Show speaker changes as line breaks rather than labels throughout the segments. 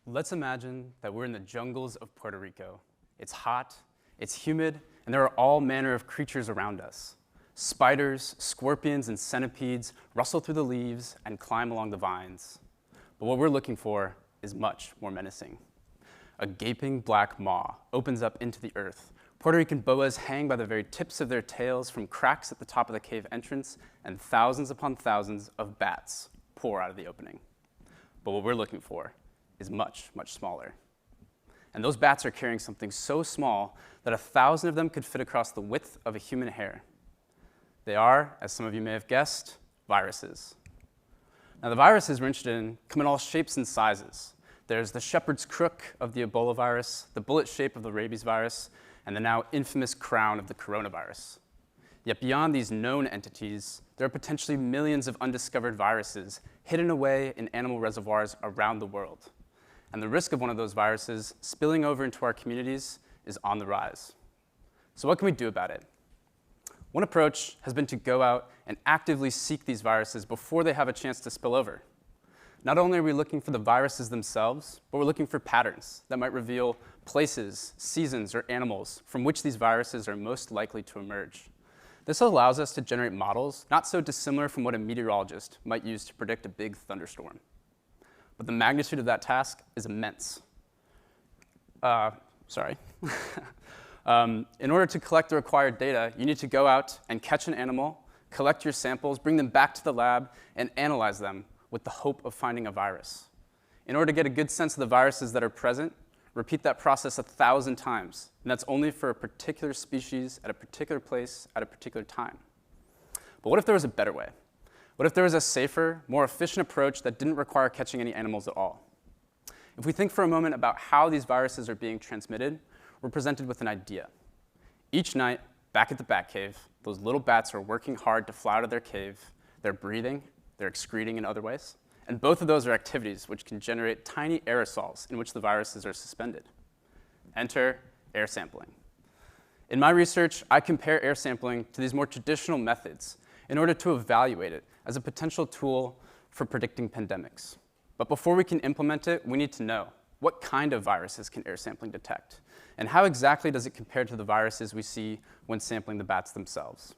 Let's imagine that we're in the jungles of Puerto Rico. It's hot, it's humid, and there are all manner of creatures around us. Spiders, scorpions, and centipedes rustle through the leaves and climb along the vines. But what we're looking for is much more menacing. A gaping black maw opens up into the earth. Puerto Rican boas hang by the very tips of their tails from cracks at the top of the cave entrance, and thousands upon thousands of bats pour out of the opening. But what we're looking for is much, much smaller. And those bats are carrying something so small that 1,000 of them could fit across the width of a human hair. They are, as some of you may have guessed, viruses. Now, the viruses we're interested in come in all shapes and sizes. There's the shepherd's crook of the Ebola virus, the bullet shape of the rabies virus, and the now infamous crown of the coronavirus. Yet beyond these known entities, there are potentially millions of undiscovered viruses hidden away in animal reservoirs around the world. And the risk of one of those viruses spilling over into our communities is on the rise. So what can we do about it? One approach has been to go out and actively seek these viruses before they have a chance to spill over. Not only are we looking for the viruses themselves, but we're looking for patterns that might reveal places, seasons, or animals from which these viruses are most likely to emerge. This allows us to generate models not so dissimilar from what a meteorologist might use to predict a big thunderstorm. But the magnitude of that task is immense. In order to collect the required data, you need to go out and catch an animal, collect your samples, bring them back to the lab, and analyze them with the hope of finding a virus. In order to get a good sense of the viruses that are present, repeat that process 1,000 times, and that's only for a particular species at a particular place at a particular time. But what if there was a better way? What if there was a safer, more efficient approach that didn't require catching any animals at all? If we think for a moment about how these viruses are being transmitted, we're presented with an idea. Each night, back at the bat cave, those little bats are working hard to fly out of their cave. They're breathing, they're excreting in other ways, and both of those are activities which can generate tiny aerosols in which the viruses are suspended. Enter air sampling. In my research, I compare air sampling to these more traditional methods in order to evaluate it as a potential tool for predicting pandemics. But before we can implement it, we need to know what kind of viruses can air sampling detect, and how exactly does it compare to the viruses we see when sampling the bats themselves.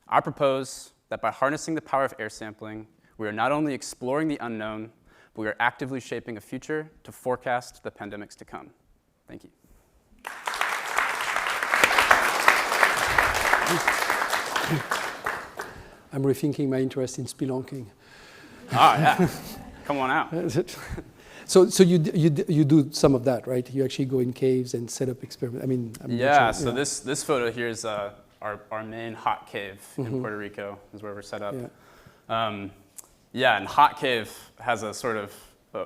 I propose that by harnessing the power of air sampling, we are not only exploring the unknown, but we are actively shaping a future to forecast the pandemics to come. Thank you.
I'm rethinking my interest in spelunking.
Yeah. Come on out.
So you do some of that, right? You actually go in caves and set up experiments.
So this photo here is our main hot cave in Puerto Rico, is where we're set up. And hot cave has a sort of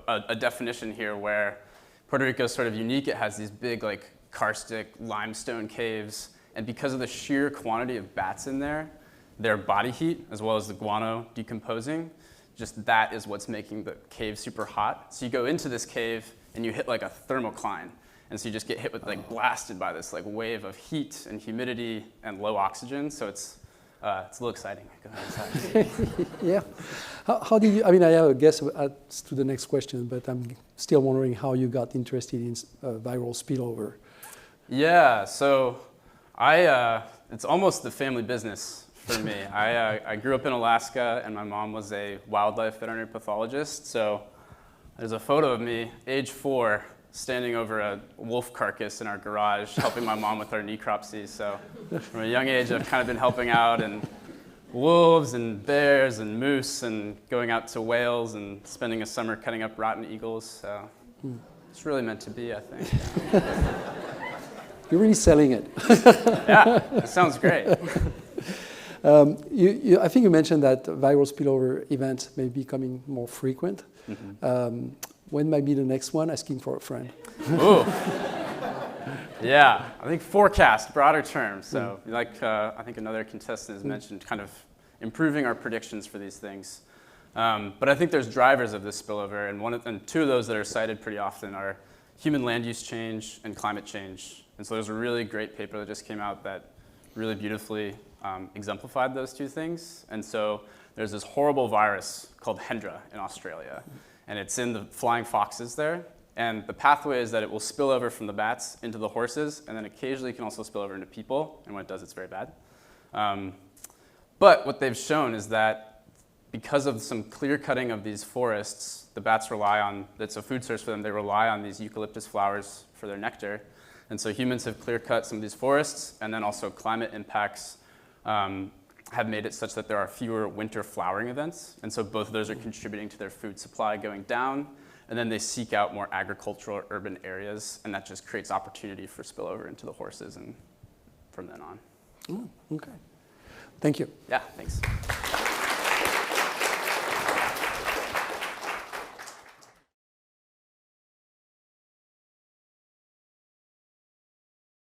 a definition here where Puerto Rico is sort of unique. It has these big like karstic limestone caves, and because of the sheer quantity of bats in there, their body heat, as well as the guano decomposing, just that is what's making the cave super hot. So you go into this cave and you hit like a thermocline. And so you just get hit with like blasted by this like wave of heat and humidity and low oxygen. So it's a little exciting. Go ahead inside.
Yeah. How did you, I have a guess as to the next question, but I'm still wondering how you got interested in viral spillover.
Yeah, so it's almost the family business for me. I grew up in Alaska, and my mom was a wildlife veterinary pathologist. So there's a photo of me, age 4, standing over a wolf carcass in our garage, helping my mom with our necropsy. So from a young age, I've kind of been helping out in wolves and bears and moose, and going out to whales and spending a summer cutting up rotten eagles. So it's really meant to be, I think.
You're really selling it.
Yeah, it sounds great.
I think you mentioned that viral spillover events may be becoming more frequent. When might be the next one? Asking for a friend.
Ooh. Yeah, I think forecast, broader term. So I think another contestant has mentioned kind of improving our predictions for these things. But I think there's drivers of this spillover, and two of those that are cited pretty often are human land use change and climate change. And so there's a really great paper that just came out that really beautifully exemplified those two things. And so there's this horrible virus called Hendra in Australia, and it's in the flying foxes there. And the pathway is that it will spill over from the bats into the horses, and then occasionally it can also spill over into people, and when it does, it's very bad. But what they've shown is that because of some clear cutting of these forests, the bats rely on, it's a food source for them, they rely on these eucalyptus flowers for their nectar. And so humans have clear cut some of these forests, and then also climate impacts have made it such that there are fewer winter flowering events. And so both of those are contributing to their food supply going down. And then they seek out more agricultural or urban areas, and that just creates opportunity for spillover into the horses and from then on.
Oh, okay. Thank you.
Yeah, thanks.